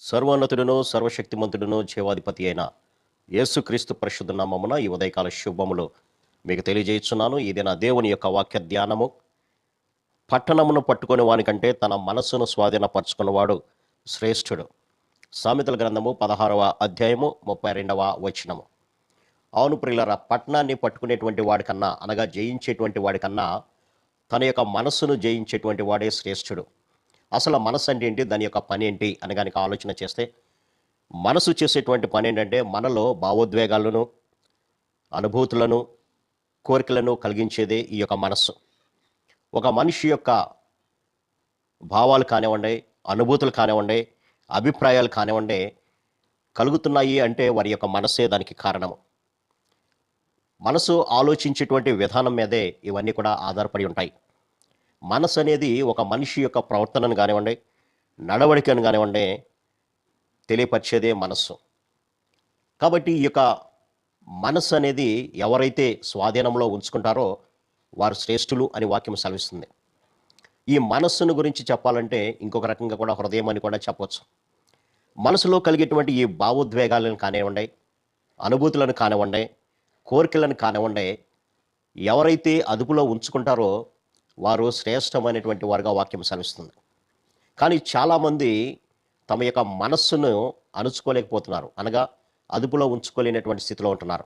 సర్వోన్నతుడును సర్వశక్తిమంతుడును జీవాధిపతి అయిన యేసుక్రీస్తు పరిశుద్ధ నామమున ఈ ఉదయకాల శుభములు మీకు తెలియజేస్తున్నాను. ఇది నా దేవుని యొక్క వాక్య ధ్యానము. పట్టణమును పట్టుకొని వానికంటే తన మనస్సును స్వాధీనపరచుకున్నవాడు శ్రేష్ఠుడు. సామెతల గ్రంథము 16వ అధ్యాయము 32వ వచనము. అవును ప్రియులారా, పట్టణాన్ని పట్టుకునేటువంటి వాడికన్నా, అనగా జయించేటువంటి వాడికన్నా తన యొక్క మనస్సును జయించేటువంటి వాడే శ్రేష్ఠుడు. అసలు మనసు అంటే ఏంటి, దాని యొక్క పని ఏంటి అని కనుక ఆలోచన చేస్తే, మనసు చేసేటువంటి పని ఏంటంటే మనలో భావోద్వేగాలను, అనుభూతులను, కోరికలను కలిగించేదే ఈ యొక్క మనస్సు. ఒక మనిషి యొక్క భావాలు కానివ్వండి, అనుభూతులు కానివ్వండి, అభిప్రాయాలు కానివ్వండి, కలుగుతున్నాయి అంటే వారి యొక్క మనస్సే దానికి కారణము. మనసు ఆలోచించేటువంటి విధానం మీదే ఇవన్నీ కూడా ఆధారపడి ఉంటాయి. మనసు అనేది ఒక మనిషి యొక్క ప్రవర్తనను కానివ్వండి, నడవడికను కానివ్వండి తెలియపరిచేదే మనస్సు. కాబట్టి ఈ యొక్క మనస్సు అనేది ఎవరైతే స్వాధీనంలో ఉంచుకుంటారో వారు శ్రేష్ఠులు అని వాక్యం సెలవిస్తుంది. ఈ మనస్సును గురించి చెప్పాలంటే ఇంకొక రకంగా కూడా హృదయం అని కూడా చెప్పవచ్చు. మనసులో కలిగేటువంటి ఈ భావోద్వేగాలను కానివ్వండి, అనుభూతులను కానివ్వండి, కోరికలను కానివ్వండి, ఎవరైతే అదుపులో ఉంచుకుంటారో వారు శ్రేష్టమైనటువంటి వారుగా వాక్యం సెలవిస్తుంది. కానీ చాలామంది తమ యొక్క మనస్సును అణుచుకోలేకపోతున్నారు, అనగా అదుపులో ఉంచుకోలేనటువంటి స్థితిలో ఉంటున్నారు.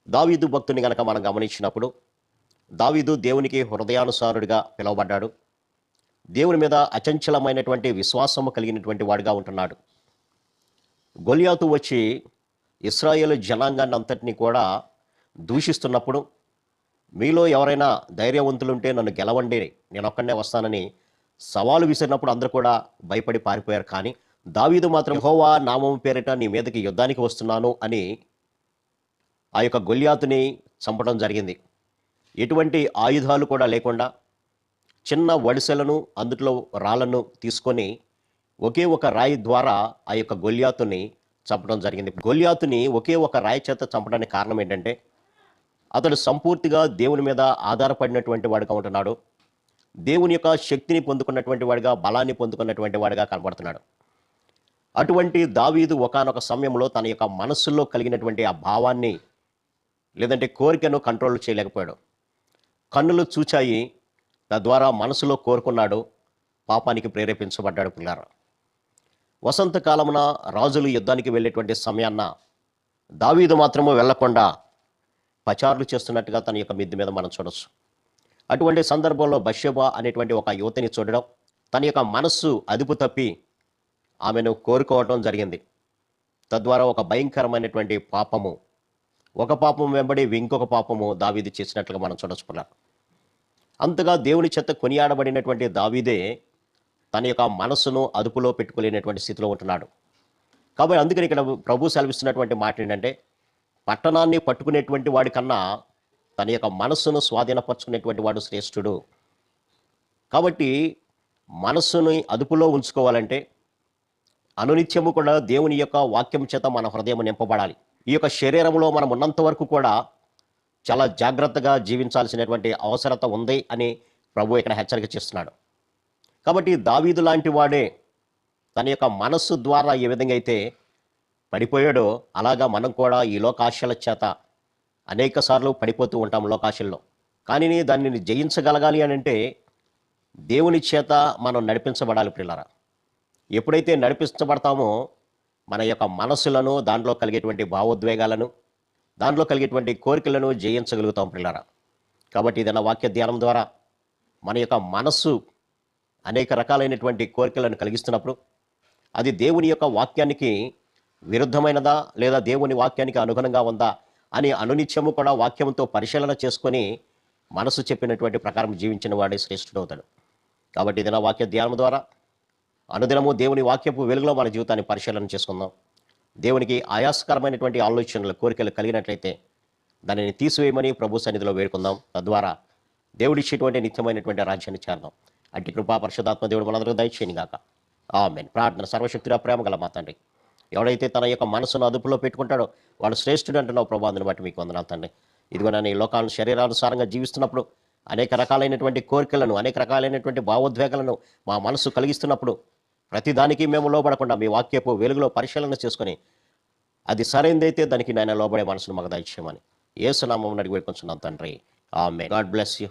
దావీదు భక్తుని కనుక మనం గమనించినప్పుడు, దావీదు దేవునికి హృదయానుసారుడిగా పిలువబడ్డాడు. దేవుని మీద అచంచలమైనటువంటి విశ్వాసము కలిగినటువంటి వాడిగా ఉంటున్నాడు. గొలియాతు వచ్చి ఇశ్రాయేలు జనాంగాన్ని అంతటినీ కూడా దూషిస్తున్నప్పుడు, మీలో ఎవరైనా ధైర్యవంతులుంటే నన్ను గెలవండి, నేను ఒక్కడనే వస్తానని సవాలు విసిరినప్పుడు అందరూ కూడా భయపడి పారిపోయారు. కానీ దావీదు మాత్రం యెహోవా నామము పేరిట నీ మీదకి యుద్ధానికి వస్తున్నాను అని ఆ యొక్క గొలియాతుని చంపడం జరిగింది. ఎటువంటి ఆయుధాలు కూడా లేకుండా చిన్న వడిసెలను, అందులో రాళ్లను తీసుకొని ఒకే ఒక రాయి ద్వారా ఆ యొక్క గొలియాతుని చంపడం జరిగింది. గొలియాతుని ఒకే ఒక రాయి చేత చంపడానికి కారణం ఏంటంటే, అతడు సంపూర్తిగా దేవుని మీద ఆధారపడినటువంటి వాడుగా ఉంటున్నాడు. దేవుని యొక్క శక్తిని పొందుకున్నటువంటి వాడిగా, బలాన్ని పొందుకున్నటువంటి వాడిగా కనబడుతున్నాడు. అటువంటి దావీదు ఒకానొక సమయంలో తన యొక్క మనస్సులో కలిగినటువంటి ఆ భావాన్ని, లేదంటే కోరికను కంట్రోల్ చేయలేకపోయాడు. కన్నులు చూచాయి, తద్వారా మనసులో కోరుకున్నాడు, పాపానికి ప్రేరేపించబడ్డాడు. పిల్లారా, వసంతకాలమున రాజులు యుద్ధానికి వెళ్ళేటువంటి సమయాన్న దావీదు మాత్రము వెళ్లకుండా పచారులు చేస్తున్నట్టుగా తన యొక్క మిద్ది మీద మనం చూడొచ్చు. అటువంటి సందర్భంలో బత్షెబా అనేటువంటి ఒక యువతిని చూడడం, తన యొక్క మనస్సు అదుపు తప్పి ఆమెను కోరుకోవటం జరిగింది. తద్వారా ఒక భయంకరమైనటువంటి పాపము, ఒక పాపం వెంబడి ఇంకొక పాపము దావీదు చేసినట్లుగా మనం చూడొచ్చు. అంతగా దేవుని చేత కొనియాడబడినటువంటి దావీదే తన యొక్క మనస్సును అదుపులో పెట్టుకోలేనటువంటి స్థితిలో ఉంటున్నాడు. కాబట్టి అందుకని ఇక్కడ ప్రభు సెలవిస్తున్నటువంటి మాట ఏంటంటే, పట్టణాన్ని పట్టుకునేటువంటి వాడి కన్నా తన యొక్క మనస్సును స్వాధీనపరచుకునేటువంటి వాడు శ్రేష్ఠుడు. కాబట్టి మనస్సుని అదుపులో ఉంచుకోవాలంటే అనునిత్యము కూడా దేవుని యొక్క వాక్యం చేత మన హృదయం నింపబడాలి. ఈ యొక్క శరీరంలో మనం ఉన్నంత వరకు కూడా చాలా జాగ్రత్తగా జీవించాల్సినటువంటి అవసరత ఉంది అని ప్రభు ఇక్కడ హెచ్చరిక చేస్తున్నాడు. కాబట్టి దావీదు లాంటి వాడే తన యొక్క మనస్సు ద్వారా ఏ విధంగా అయితే పడిపోయాడో, అలాగా మనం కూడా ఈ లోకాశల చేత అనేక సార్లు పడిపోతూ ఉంటాం లోకాశల్లో. కానీ దానిని జయించగలగాలి అని అంటే దేవుని చేత మనం నడిపించబడాలి. ప్రియులారా, ఎప్పుడైతే నడిపించబడతామో మన యొక్క మనస్సులను, దాంట్లో కలిగేటువంటి భావోద్వేగాలను, దాంట్లో కలిగేటువంటి కోరికలను జయించగలుగుతాం. ప్రియులారా, కాబట్టి ఏదైనా వాక్య ధ్యానం ద్వారా మన యొక్క మనస్సు అనేక రకాలైనటువంటి కోరికలను కలిగిస్తున్నప్పుడు అది దేవుని యొక్క వాక్యానికి విరుద్ధమైనదా, లేదా దేవుని వాక్యానికి అనుగుణంగా ఉందా అని అనునిత్యము కూడా వాక్యంతో పరిశీలన చేసుకొని మనసు చెప్పినటువంటి ప్రకారం జీవించిన వాడే శ్రేష్ఠుడవుతాడు. కాబట్టి ఏదైనా వాక్య ధ్యానం ద్వారా అనుదినము దేవుని వాక్యపు వెలుగులో మన జీవితాన్ని పరిశీలన చేసుకుందాం. దేవునికి ఆయాసకరమైనటువంటి ఆలోచనలు, కోరికలు కలిగినట్లయితే దానిని తీసివేయమని ప్రభు సన్నిధిలో వేడుకుందాం. తద్వారా దేవుడిచ్చేటువంటి నిత్యమైనటువంటి రాజ్యాన్ని చేరదాం. అట్టి కృపా పరిశుద్ధాత్మ దేవుడు మనందరికీ దయచేయను గాక. ఆమేన్. ప్రార్థన. సర్వశక్తుడా, ప్రేమ గల మా తండ్రి, ఎవడైతే తన యొక్క మనసును అదుపులో పెట్టుకుంటాడో వాడు శ్రేష్ఠుడు అంటున్నావు ప్రభు. అందుని బట్టి మీకు వందనాలు తండ్రి. ఇదిగో నన్ను ఈ లోకాలను శరీరానుసారంగా జీవిస్తున్నప్పుడు అనేక రకాలైనటువంటి కోరికలను, అనేక రకాలైనటువంటి భావోద్వేగాలను మా మనసు కలిగిస్తున్నప్పుడు ప్రతిదానికి మేము లోబడకుండా మీ వాక్యపు వెలుగులో పరిశీలన చేసుకొని అది సరైనదైతే దానికి నాయన లోబడే మనసును మాకు దయచేయమని యేసు నామమున అడిగి వేడుకొంచున్నాం తండ్రి. ఆమేన్. God bless you.